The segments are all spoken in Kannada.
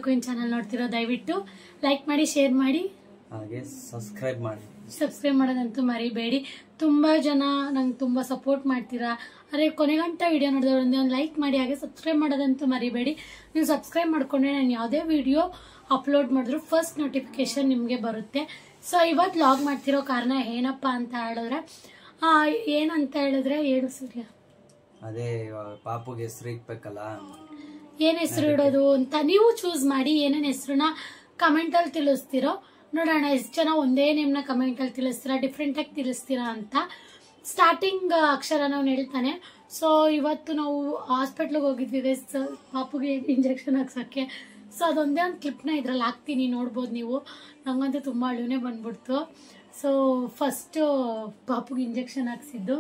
ಕ್ವೀನ್ ಚಾನಲ್ ನೋಡ್ತಿರೋ ದಯವಿಟ್ಟು ಲೈಕ್ ಮಾಡಿ, ಶೇರ್ ಮಾಡಿ, ಹಾಗೆ ಸಬ್ಸ್ಕ್ರೈಬ್ ಮಾಡಿ. ಸಬ್ಸ್ಕ್ರೈಬ್ ಮಾಡೋದಂತೂ ಮರಿಬೇಡಿ. ತುಂಬಾ ಜನ ನಂಗೆ ತುಂಬಾ ಸಪೋರ್ಟ್ ಮಾಡ್ತೀರಾ. ಅರೆ ಕೊನೆಗಂಟ ವಿಡಿಯೋ ನೋಡಿದ್ರೆ ಒಂದು ಲೈಕ್ ಮಾಡಿ, ಹಾಗೆ ಸಬ್ಸ್ಕ್ರೈಬ್ ಮಾಡೋದಂತೂ ಮರಿಬೇಡಿ. ನೀವು ಸಬ್ಸ್ಕ್ರೈಬ್ ಮಾಡ್ಕೊಂಡ್ರೆ ನಾನು ಯಾವುದೇ ವಿಡಿಯೋ ಅಪ್ಲೋಡ್ ಮಾಡಿದ್ರು ಫಸ್ಟ್ ನೋಟಿಫಿಕೇಶನ್ ನಿಮಗೆ ಬರುತ್ತೆ. ಸೊ ಇವತ್ತು ಲಾಗ್ ಮಾಡ್ತಿರೋ ಕಾರಣ ಏನಪ್ಪಾ ಅಂತ ಹೇಳಿದ್ರೆ, ಏನಂತ ಹೇಳಿದ್ರೆ ಹೇಳು ಸೂರ್ಯ. ಅದೇ ಪಾಪುಗೆ ಹೆಸರು ಇಕ್ಬೇಕಲ್ಲ, ಏನ್ ಹೆಸರು ಇಡೋದು ಅಂತ ನೀವು ಚೂಸ್ ಮಾಡಿ. ಏನೇನ್ ಹೆಸರನ್ನ ಕಮೆಂಟ್ ಅಲ್ಲಿ ತಿಳಿಸ್ತಿರೋ ನೋಡೋಣ. ಎಷ್ಟು ಜನ ಒಂದೇ ನೇಮ್ನ ಕಮೆಂಟ್ ಅಲ್ಲಿ ತಿಳಿಸ್ತೀರಾ, ಡಿಫ್ರೆಂಟ್ ಆಗಿ ತಿಳಿಸ್ತೀರಾ ಅಂತ. ಸ್ಟಾರ್ಟಿಂಗ್ ಅಕ್ಷರ ನಾವು ಹೇಳ್ತಾನೆ. ಸೊ ಇವತ್ತು ನಾವು ಹಾಸ್ಪಿಟ್ಲಿಗೆ ಹೋಗಿದ್ವಿ ಪಾಪುಗೆ ಇಂಜೆಕ್ಷನ್ ಹಾಕ್ಸಕ್ಕೆ. ಸೊ ಅದೊಂದೇ ಒಂದು ಕ್ಲಿಪ್ನ ಇದ್ರಲ್ಲಿ ಹಾಕ್ತೀನಿ, ನೋಡ್ಬೋದು ನೀವು. ನಂಗಂತೂ ತುಂಬಾ ಅಳುನೇ ಬಂದ್ಬಿಡ್ತು. ಸೊ ಫಸ್ಟ್ ಪಾಪುಗೆ ಇಂಜೆಕ್ಷನ್ ಹಾಕ್ಸಿದ್ದು.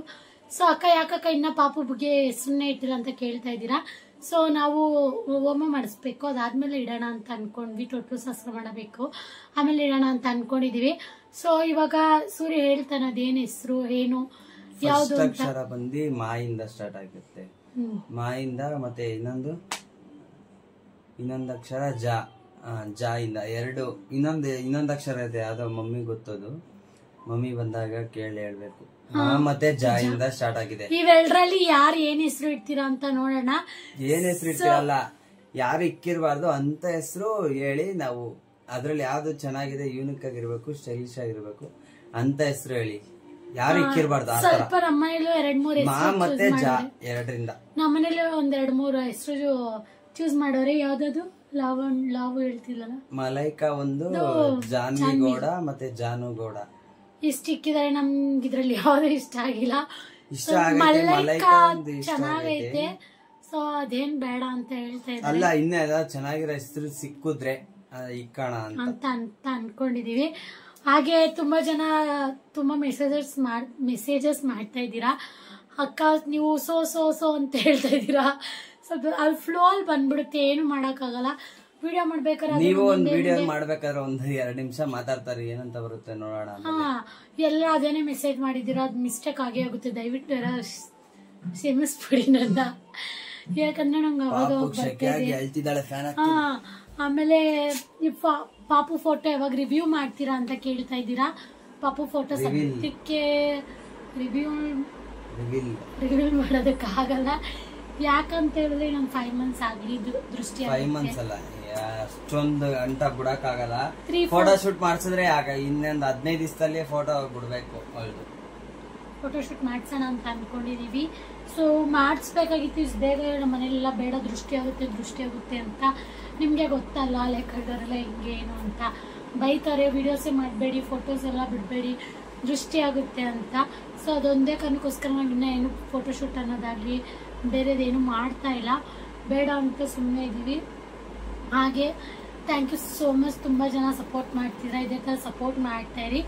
ಸೊ ಅಕ್ಕ ಯಾಕಕ್ಕ ಇನ್ನ ಪಾಪುಗೆ ಹೆಸರನ್ನೇ ಇಟ್ಟಿಲ್ಲ ಅಂತ ಕೇಳ್ತಾ ಇದ್ದೀರಾ. ಸೊ ನಾವು ಹೋಮ ಮಾಡಿಸ್ಬೇಕು, ಅದಾದ್ಮೇಲೆ ಇಡೋಣ ಅಂತ ಅನ್ಕೊಂಡ್ವಿ. ತೊಟ್ಟು ಶಾಸ್ತ್ರ ಮಾಡಬೇಕು, ಆಮೇಲೆ ಇಡೋಣ ಅಂತ ಅನ್ಕೊಂಡಿದೀವಿ. ಸೊ ಇವಾಗ ಸೂರ್ಯ ಹೇಳ್ತಾನೆ ಅದೇನ್ ಹೆಸರು ಏನು ಯಾವ್ದು ಅಂತ. ಅಕ್ಷರ ಬಂದು ಮಾಯಿಂದ ಸ್ಟಾರ್ಟ್ ಆಗುತ್ತೆ. ಮಾಯಿಂದ ಮತ್ತೆ ಇನ್ನೊಂದು ಅಕ್ಷರ ಜಾ ಇಂದ ಇನ್ನೊಂದು ಅಕ್ಷರ ಇದೆ, ಯಾವ್ದೋ ಮಮ್ಮಿ ಗೊತ್ತದು. ಮಮ್ಮಿ ಬಂದಾಗ ಕೇಳಿ ಹೇಳ್ಬೇಕು. ಮತ್ತೆ ಜಾ ಇಂದ ಸ್ಟಾರ್ಟ್ ಆಗಿದೆ. ಇವೆರಡರಲ್ಲಿ ಯಾರು ಏನ್ ಹೆಸರು ಇಡ್ತೀರಾ ಅಂತ ನೋಡೋಣ. ಏನ್ ಹೆಸರು ಇಡ್ತೀರಲ್ಲ, ಯಾರು ಇಕ್ಕಿರ್ಬಾರ್ದು ಅಂತ ಹೆಸರು ಹೇಳಿ. ನಾವು ಅದ್ರಲ್ಲಿ ಯಾವ್ದು ಚೆನ್ನಾಗಿದೆ, ಯೂನಿಕ್ ಆಗಿರ್ಬೇಕು, ಸ್ಟೈಲಿಶ್ ಆಗಿರ್ಬೇಕು ಅಂತ ಹೆಸರು ಹೇಳಿ. ಯಾರು ಇಕ್ಕಿರ್ಬಾರ್ದು. ಸ್ವಲ್ಪ ನಮ್ಮನೇಲೂ 2-3 ಹೆಸರು ಮತ್ತೆ ಜಾ ಎರಡರಿಂದ ನಮ್ಮನೇಲಿ 1-2-3 ಹೆಸರು ಚೂಸ್ ಮಾಡೋರೆ. ಯಾವ್ದದು ಲಾವು ಹೇಳ್ತಿಲ್ಲ, ಮಲೈಕಾ ಒಂದು, ಜಾನ್ವಿ ಗೌಡ ಮತ್ತೆ ಜಾನು ಗೌಡ. ಇಷ್ಟ ಇಕ್ಕಿದಾರೆ. ನಮ್ಗೆ ಇದ್ರಲ್ಲಿ ಯಾವ್ದು ಇಷ್ಟ ಆಗಿಲ್ಲ. ಮಲೈಕಾ ಚೆನ್ನಾಗೈತೆ. ಸೊ ಅದೇನ್ ಬೇಡ ಅಂತ ಹೇಳ್ತಾ ಇದ್ದಾರೆ. ಅಲ್ಲ, ಇನ್ನ ಚೆನ್ನಾಗಿರೋ ಹೆಸರು ಸಿಕ್ಕಿದ್ರೆ ಇಕ್ಕಣ ಅಂತ ಅನ್ಕೊಂಡಿದೀವಿ. ಹಾಗೆ ತುಂಬಾ ಜನ ತುಂಬಾ ಮೆಸೇಜಸ್ ಮಾಡ್ತಾ ಇದ್ದೀರಾ. ಅಕ್ಕ ನೀವು ಸೋ ಅಂತ ಹೇಳ್ತಾ ಇದ್ದೀರಾ. ಸ್ವಲ್ಪ ಅಲ್ಲಿ ಫ್ಲೋ ಅಲ್ಲಿ ಬಂದ್ಬಿಡುತ್ತೆ, ಏನು ಮಾಡಕ್ ಆಗಲ್ಲ. ವಿಡಿಯೋ ಮಾಡ್ಬೇಕಾದ್ರೆ ನೀವು ಒಂದು ವಿಡಿಯೋ ಮಾಡ್ಬೇಕಾದ್ರೆ 1-2 ನಿಮಿಷ ಮಾತಾಡ್ತಾರೆ, ಏನಂತ ಬರುತ್ತೆ ನೋಡೋಣ. ಎಲ್ಲ ಅದೇನೆ ಮೆಸೇಜ್ ಮಾಡಿದ್ದೀರಾ, ಅದು ಮಿಸ್ಟೇಕ್ ಆಗೇ ಆಗುತ್ತೆ. ದಯವಿಟ್ಟು ಎಲ್ಲ ಕ್ಷಮಿಸ್ಬಿಡಿ ನನ್ನ, ಯಾಕಂದ್ರೆ ನಂಗೆ ಅವಾಗ. ಆಮೇಲೆ ಪಾಪು ಫೋಟೋ ಯಾವಾಗ ರಿವ್ಯೂ ಮಾಡ್ತೀರಾ ಅಂತ ಕೇಳ್ತಾ ಇದ್ದೀರಾ. ಪಾಪು ಫೋಟೋ ಸದ್ಯಕ್ಕೆ ರಿವ್ಯೂ ಮಾಡೋದಕ್ಕಾಗಲ್ಲ. ಯಾಕಂತ ಹೇಳಿದ್ರೆ ಇನ್ನೊಂದು 5 months ಆಗ್ಲಿ ದೃಷ್ಟಿ. 5 months ಅಲ್ಲ, ಅಷ್ಟೊಂದು ಗಂಟ ಬಿಡಕ್ಕಾಗಲ್ಲ. ಫೋಟೋ ಶೂಟ್ ಮಾಡ್ಸಿದ್ರೆ ಇನ್ನೊಂದು 15 ದಿವಸದಲ್ಲಿ ಫೋಟೋ ಬಿಡ್ಬೇಕು. ಫೋಟೋ ಶೂಟ್ ಮಾಡ್ಸೋಣ ಅಂತ ಅನ್ಕೊಂಡಿದೀವಿ. ಸೊ ಮಾಡಿಸ್ಬೇಕಾಗಿತ್ತು ಇಷ್ಟು ಬೇಗ. ನಮ್ಮ ಮನೇಲೆಲ್ಲ ಬೇಡ, ದೃಷ್ಟಿ ಆಗುತ್ತೆ ಅಂತ. ನಿಮ್ಗೆ ಗೊತ್ತಲ್ಲ ಲೆಕ್ಕದವರೆಲ್ಲ ಹೆಂಗೆ ಏನು ಅಂತ ಬೈತಾರೆ. ವಿಡಿಯೋಸೇ ಮಾಡಬೇಡಿ, ಫೋಟೋಸ್ ಎಲ್ಲ ಬಿಡಬೇಡಿ, ದೃಷ್ಟಿ ಆಗುತ್ತೆ ಅಂತ. ಸೊ ಅದೊಂದೇ ಕಾರಣಕ್ಕೋಸ್ಕರ ನಾವು ಇನ್ನೂ ಏನು ಫೋಟೋಶೂಟ್ ಅನ್ನೋದಾಗಲಿ ಬೇರೆದೇನು ಮಾಡ್ತಾ ಇಲ್ಲ, ಬೇಡ ಅಂತ ಸುಮ್ಮನೆ ಇದ್ದೀವಿ. ಹಾಗೆ ಥ್ಯಾಂಕ್ ಯು ಸೋ ಮಚ್. ತುಂಬ ಜನ ಸಪೋರ್ಟ್ ಮಾಡ್ತೀರಾ, ಇದೇ ಥರ ಸಪೋರ್ಟ್ ಮಾಡ್ತಾ ಇರಿ.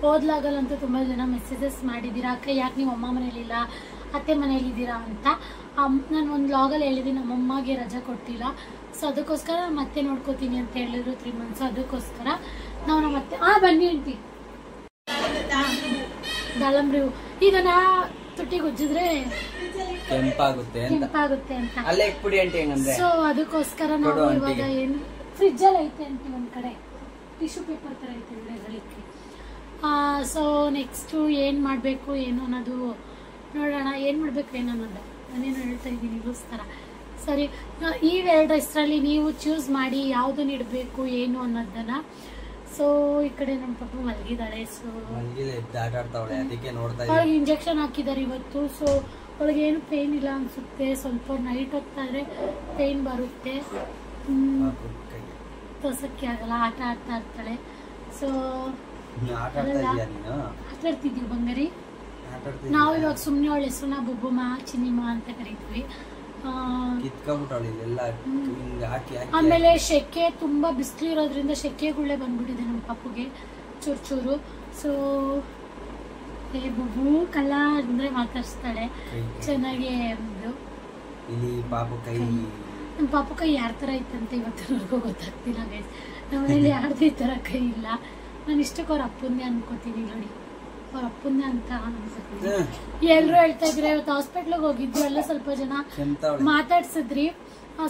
ಓದ್ಲಾಗಲ್ಲಂತೂ ತುಂಬ ಜನ ಮೆಸೇಜಸ್ ಮಾಡಿದ್ದೀರಾ, ಅಕ್ಕ ಯಾಕೆ ನೀವು ಅಮ್ಮ ಮನೇಲಿಲ್ಲ, ಅತ್ತೆ ಮನೇಲಿದ್ದೀರಾ ಅಂತ. ನಾನು ಒಂದು ವ್ಲಾಗಲ್ಲಿ ಹೇಳಿದ್ದೀನಿ ನಮ್ಮಮ್ಮಗೆ ರಜಾ ಕೊಟ್ಟಿಲ್ಲ. ಸೊ ಅದಕ್ಕೋಸ್ಕರ ಮತ್ತೆ ನೋಡ್ಕೋತೀನಿ ಅಂತ ಹೇಳಿದ್ರು 3 months. ಅದಕ್ಕೋಸ್ಕರ ನಾವು ನಮ್ಮ ಅತ್ತೆ ಬನ್ನಿ ಅಂಟಿ ದಾಳಂಬ್ರಿ ಇದನ್ನ ತುಟ್ಟಿಗೆ ಉಜ್ಜಿದ್ರೆ ಕೆಂಪಾಗುತ್ತೆ ಅಂತ. ಸೊ ಅದಕ್ಕೋಸ್ಕರ ನಾವು ಇವಾಗ ಏನು ಫ್ರಿಜ್ ಅಲ್ಲಿ ಐತೆ ಅಂತ ಒಂದ್ ಕಡೆ ಟಿಶ್ಯೂ ಪೇಪರ್ ತರ ಐತೆ ಅದಕ್ಕೆ. ಸೊ ನೆಕ್ಸ್ಟ್ ಏನ್ ಮಾಡ್ಬೇಕು ಏನು ಅನ್ನೋದು ನೋಡೋಣ. ಏನ್ ಮಾಡ್ಬೇಕು ಏನು ಅನ್ನೋದು ನಾನೇನು ಹೇಳ್ತಾ ಇದ್ದೀನಿ ನಿಗೋಸ್ಕರ. ಸರಿ, ಈ 2 ಹೆಸರಲ್ಲಿ ನೀವು ಚೂಸ್ ಮಾಡಿ ಯಾವ್ದನ್ನ ಇಡಬೇಕು ಏನು ಅನ್ನೋದನ್ನ. ಸೊ ಈ ಕಡೆ ನಮ್ಮ ಪಾಪ ಮಲಗಿದಾಳೆ. ಸೊ ಅವಳಿಗೆ ಇಂಜೆಕ್ಷನ್ ಹಾಕಿದ್ದಾರೆ ಇವತ್ತು. ಸೊ ಅವಳಿಗೆ ಏನು ಪೇನ್ ಇಲ್ಲ ಅನ್ಸುತ್ತೆ. ಸ್ವಲ್ಪ ನೈಟ್ ಹೊತ್ತಾದ್ರೆ ಪೇನ್ ಬರುತ್ತೆ, ತೋರ್ಸಕ್ಕೆ ಆಗಲ್ಲ, ಆಟ ಆಡ್ತಾ ಇರ್ತಾಳೆ. ಸೊ ಆಟಾಡ್ತಿದ್ದೀವಿ ಬಂಗಾರಿ. ನಾವು ಇವಾಗ ಸುಮ್ನೆ ಅವಳ ಹೆಸರನ್ನ ಬುಬ್ಬಮ್ಮ ಚಿನ್ನಿಮ್ಮ ಅಂತ ಕರಿತೀವಿ. ಆಮೇಲೆ ಶೆಕೆ ತುಂಬಾ ಬಿಸಿಲು ಇರೋದ್ರಿಂದ ಶೆಕೆಗುಳ್ಳೆ ಬಂದ್ಬಿಟ್ಟಿದೆ ನಮ್ಮ ಪಾಪುಗೆ ಚೂರು. ಸೊ ಬುಬ್ಬು ಕಲ್ಲ ಅಂದ್ರೆ ಮಾತಾಡ್ಸ್ತಾಳೆ ಚೆನ್ನಾಗಿ. ನಮ್ಮ ಪಾಪು ಕೈ ಯಾರ ತರ ಇತ್ತಂತ ಇವತ್ತಿನವರೆಗೂ ಗೊತ್ತಾಗ್ತಿಲ್ಲ ಗೈಸ್. ನಮ್ಮನೇಲಿ ಯಾರ್ದು ಈ ತರ ಕೈ ಇಲ್ಲ. ನಾನು ಇಷ್ಟಕ್ಕೆ ಅವ್ರ ಅಪ್ಪಂದೇ ಅನ್ಕೋತೀನಿ ನೋಡಿ, ಅವ್ರ ಅಪ್ಪಂದೇ ಅಂತ ಅನ್ಕೋತೀನಿ. ಎಲ್ರು ಹೇಳ್ತಾ ಇದ್ರೆ ಇವತ್ತು ಹಾಸ್ಪಿಟ್ಲಿಗೆ ಹೋಗಿದ್ವಿ, ಎಲ್ಲ ಸ್ವಲ್ಪ ಜನ ಮಾತಾಡ್ಸಿದ್ರಿ.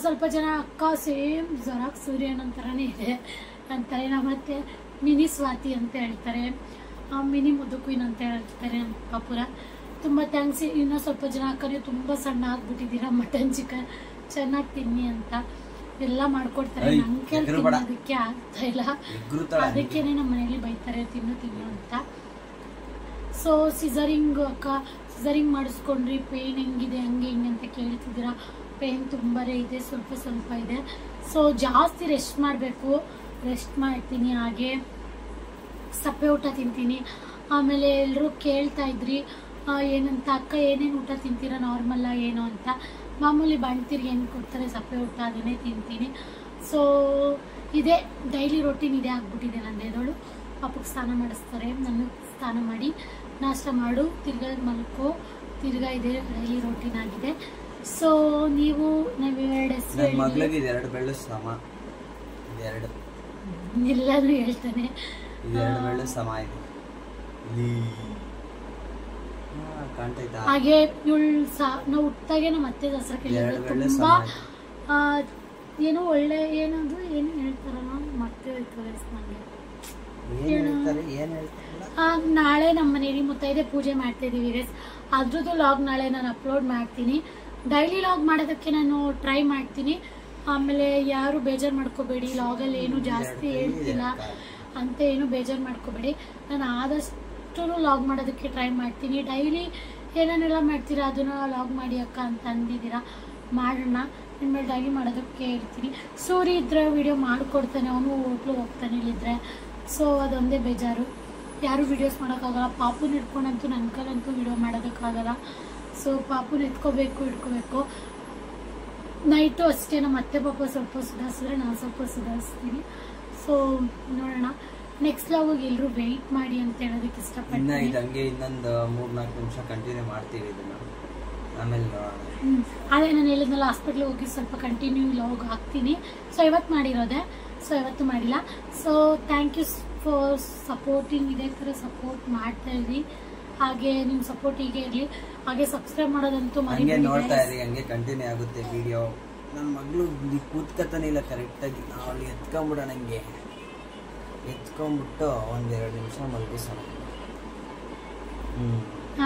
ಸ್ವಲ್ಪ ಜನ ಅಕ್ಕ ಸೇಮ್ ಜರಾಕ್ ಸೂರ್ಯನ್ ಅಂತರನೇ ಇದೆ ಅಂತಾರೆ. ಮತ್ತೆ ಮಿನಿ ಸ್ವಾತಿ ಅಂತ ಹೇಳ್ತಾರೆ, ಮಿನಿ ಮುದುಕುಯಿನ್ ಅಂತ ಹೇಳ್ತಾರೆ ನಮ್ಮ ಪಾಪುರ. ತುಂಬ ಥ್ಯಾಂಕ್ಸ್. ಇನ್ನೂ ಸ್ವಲ್ಪ ಜನ ಅಕ್ಕ ನೀವು ತುಂಬ ಸಣ್ಣ ಆಗ್ಬಿಟ್ಟಿದ್ದೀರಾ, ಮಟನ್ ಚಿಕನ್ ಚೆನ್ನಾಗಿ ತಿನ್ನಿ ಅಂತ ಎಲ್ಲ ಮಾಡ್ಕೊಡ್ತಾರೆ. ನಂಗೆ ತಿನ್ನೋದಕ್ಕೆ ಆಗ್ತಾ ಇಲ್ಲ, ಅದಕ್ಕೇನೆ ನಮ್ಮ ಮನೇಲಿ ಬೈತಾರೆ ತಿನ್ನು ಅಂತ. ಸೊ ಸಿಸರಿಂಗ್ ಅಕ್ಕ ಸಿಸರಿಂಗ್ ಮಾಡಿಸ್ಕೊಂಡ್ರಿ, ಪೇನ್ ಹೆಂಗಿದೆ ಹಂಗೆ ಹಿಂಗೆ ಅಂತ ಕೇಳ್ತಿದ್ದೀರಾ. ಪೇನ್ ತುಂಬಾ ಇದೆ, ಸ್ವಲ್ಪ ಇದೆ. ಸೊ ಜಾಸ್ತಿ ರೆಸ್ಟ್ ಮಾಡಬೇಕು, ರೆಸ್ಟ್ ಮಾಡ್ತೀನಿ. ಹಾಗೆ ಸಪ್ಪೆ ಊಟ ತಿಂತೀನಿ. ಆಮೇಲೆ ಎಲ್ಲರೂ ಕೇಳ್ತಾ ಇದ್ರಿ ಏನಂತ, ಅಕ್ಕ ಏನೇನು ಊಟ ತಿಂತೀರಾ ನಾರ್ಮಲ್ಲ ಏನು ಅಂತ. ಮಾಮೂಲಿ ಬಾಣ್ತಿರಿಗೆ ಏನು ಕೊಡ್ತಾರೆ ಸಪ್ಪೆ ಊಟ ಅದನ್ನೇ ತಿಂತೀನಿ. ಸೊ ಇದೇ ಡೈಲಿ ರೊಟೀನ್ ಇದೇ ಆಗ್ಬಿಟ್ಟಿದೆ ನಂದೇದೋಳು. ಪಾಪಕ್ಕೆ ಸ್ನಾನ ಮಾಡಿಸ್ತಾರೆ, ನಾನು ಸ್ನಾನ ಮಾಡಿ ನಾಷ್ಟ ಮಾಡು, ತಿರ್ಗಾ ಮಲ್ಕೋ, ತಿರ್ಗಾ ಇದೆ ಡೈಲಿ ರೊಟೀನ್ ಆಗಿದೆ. ಸೊ ನೀವು ಎರಡು ಹೆಸರು ಎಲ್ಲಾದ್ರೂ ಹೇಳ್ತಾನೆ. ಹಾಗೆ ನಾವು ಹುಟ್ಟಾಗೆ ನಮ್ಮ ಅತ್ತೆ ದಸರಾ ಕೇಳಿದ್ರೆ ತುಂಬಾ ಏನೋ ಒಳ್ಳೆ ಏನದು ಏನು ಹೇಳ್ತಾರಲ್ಲ ಮತ್ತೆ ನಾಳೆ ನಮ್ಮ ಮನೇಲಿ ಮುತ್ತೈದೆ ಪೂಜೆ ಮಾಡ್ತಾ ಇದೀವಿ ಗೈಸ್. ಅದ್ರದ್ದು ಲಾಗ್ ನಾಳೆ ನಾನು ಅಪ್ಲೋಡ್ ಮಾಡ್ತೀನಿ. ಡೈಲಿ ಲಾಗ್ ಮಾಡೋದಕ್ಕೆ ನಾನು ಟ್ರೈ ಮಾಡ್ತೀನಿ. ಆಮೇಲೆ ಯಾರು ಬೇಜಾರು ಮಾಡ್ಕೋಬೇಡಿ, ಲಾಗಲ್ಲಿ ಏನು ಜಾಸ್ತಿ ಹೇಳ್ತಿಲ್ಲ ಅಂತ ಏನು ಬೇಜಾರು ಮಾಡ್ಕೋಬೇಡಿ. ನಾನು ಆದಷ್ಟು ಲಾಗ್ ಮಾಡೋದಕ್ಕೆ ಟ್ರೈ ಮಾಡ್ತೀನಿ. ಡೈಲಿ ಏನೇನೆಲ್ಲ ಮಾಡ್ತೀರಾ ಅದನ್ನ ಲಾಗ್ ಮಾಡಿ ಅಕ್ಕ ಅಂತ ಅಂದಿದ್ದೀರಾ, ಮಾಡೋಣ. ಇನ್ಮೇಲೆ ಡೈಲಿ ಮಾಡೋದಕ್ಕೆ ಹೇಳ್ತೀನಿ. ಸೂರಿ ಇದ್ರೆ ವಿಡಿಯೋ ಮಾಡಿಕೊಡ್ತಾನೆ, ಅವನು ಹೋಟ್ಲು ಹೋಗ್ತಾನೆ ಇಲ್ಲಿದ್ರೆ. ಸೊ ಅದೊಂದೇ ಬೇಜಾರು, ಯಾರು ವೀಡಿಯೋಸ್ ಮಾಡೋಕ್ಕಾಗಲ್ಲ. ಪಾಪುನ ಇಟ್ಕೊಂಡಂತೂ ನನ್ನ ಕೈಲಂತೂ ವಿಡಿಯೋ ಮಾಡೋದಕ್ಕಾಗಲ್ಲ. ಸೊ ಪಾಪುನ ಇಟ್ಕೋಬೇಕು. ನೈಟು ಅಷ್ಟೇ ನಮ್ಮ ಅತ್ತೆ ಪಾಪ ಸ್ವಲ್ಪ ಸುಧಾರಿಸಿದ್ರೆ ನಾನು ಸ್ವಲ್ಪ ಸುಧಾರಿಸ್ತೀನಿ. ಸೊ ನೋಡೋಣ. ನೆಕ್ಸ್ಟ್ ಲಾಗಿಗೆ ಎಲ್ಲರೂ ವೆಯ್ಟ್ ಮಾಡಿ ಅಂತ ಹೇಳೋದಕ್ಕೆ ಇಷ್ಟಪಡ್ತೀನಿ. ಇನ್ನೊಂದು 3-4 ನಿಮಿಷ ಕಂಟಿನ್ಯೂ ಮಾಡ್ತೀವಿ ಇದನ್ನ, ಆಮೇಲೆ ಅದೇ ನಾನು ಹೇಳಿದ್ನಲ್ಲ, ಹಾಸ್ಪಿಟ್ಲಿಗೆ ಹೋಗಿ ಸ್ವಲ್ಪ ಕಂಟಿನ್ಯೂ ಲಾಗ್ ಹಾಕ್ತೀನಿ. ಸೊ ಇವತ್ತು ಮಾಡಿರೋದೆ, ಸೊ ಇವತ್ತು ಮಾಡಿಲ್ಲ. So thank you for supporting. ಇದೇ ಥರ ಸಪೋರ್ಟ್ ಮಾಡ್ತಾ ಇರಿ, ಹಾಗೆ ನಿಮ್ಮ ಸಪೋರ್ಟ್ ಹೀಗೆ ಇರಲಿ. ಹಾಗೆ ಸಬ್ಸ್ಕ್ರೈಬ್ ಮಾಡೋದಂತೂ ನೋಡ್ತಾ ಇರಿ, ಹಂಗೆ ಕಂಟಿನ್ಯೂ ಆಗುತ್ತೆ ವಿಡಿಯೋ. ನನ್ನ ಮಗಳು ಕೂತ್ಕತಾನೆ ಇಲ್ಲ ಕರೆಕ್ಟಾಗಿ, ಅವಳು ಎತ್ಕೊಂಡ್ಬಿಟ್ಟು 1-2 ನಿಮಿಷ ಮಲಗಿಸೋಣ.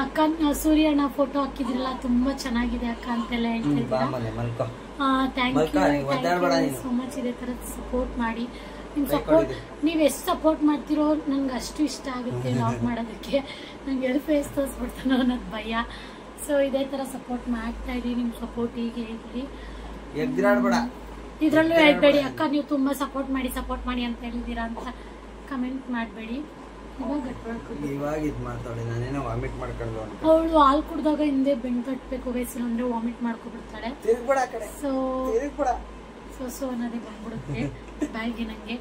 ಅಕ್ಕ ಸೂರ್ಯಣ್ಣ ಫೋಟೋ ಹಾಕಿದ್ರಲ್ಲ ತುಂಬಾ ಚೆನ್ನಾಗಿದೆ ಅಕ್ಕ ಅಂತೆಲ್ಲ ಹೇಳ್ತಿದ್ದೀರಾ. Thank you so much. ಇದೇ ತರ ಸಪೋರ್ಟ್ ಮಾಡಿ. ನಿಮ್ ಸಪೋರ್ಟ್ ನೀವ್ ಎಷ್ಟು ಸಪೋರ್ಟ್ ಮಾಡ್ತಿರೋ ನಂಗೆ ಅಷ್ಟು ಇಷ್ಟ ಆಗುತ್ತೆ ಲಾಗ್ ಮಾಡೋದಕ್ಕೆ. ನಂಗೆ ಎಲ್ಲಿ ಫೇಸ್ ತೋರಿಸ್ಬಿಡ್ತಾನೋ ಅನ್ನೋದು ಭಯ. ಸೊ ಇದೇ ತರ ಸಪೋರ್ಟ್ ಮಾಡ್ತಾ ಇರಿ, ನಿಮ್ ಸಪೋರ್ಟ್ ಹೀಗೆ ಇರಲಿ. ಇದ್ರಲ್ಲೂ ಹೇಳ್ಬೇಡಿ ಅಕ್ಕ ನೀವು ತುಂಬಾ ಸಪೋರ್ಟ್ ಮಾಡಿ ಅಂತ ಹೇಳಿದೀರಾ ಅಂತ ಕಮೆಂಟ್ ಮಾಡಬೇಡಿ. ಅವಳು ಹಾಲು ಕುಡ್ದಾಗ ಹಿಂದೆ ಬೆಣ್ಣೆ ಕಟ್ಬೇಕು ವಯಸ್ಸಿನ ಅಂದ್ರೆ ವಾಮಿಟ್ ಮಾಡ್ಕೊಬಿಡ್ತಾಳೆ. ಸೊ ಅನ್ನೋದೇ ಬಂದ್ಬಿಡುತ್ತೆ ಬಾಯಿಗೆ ನಂಗೆ.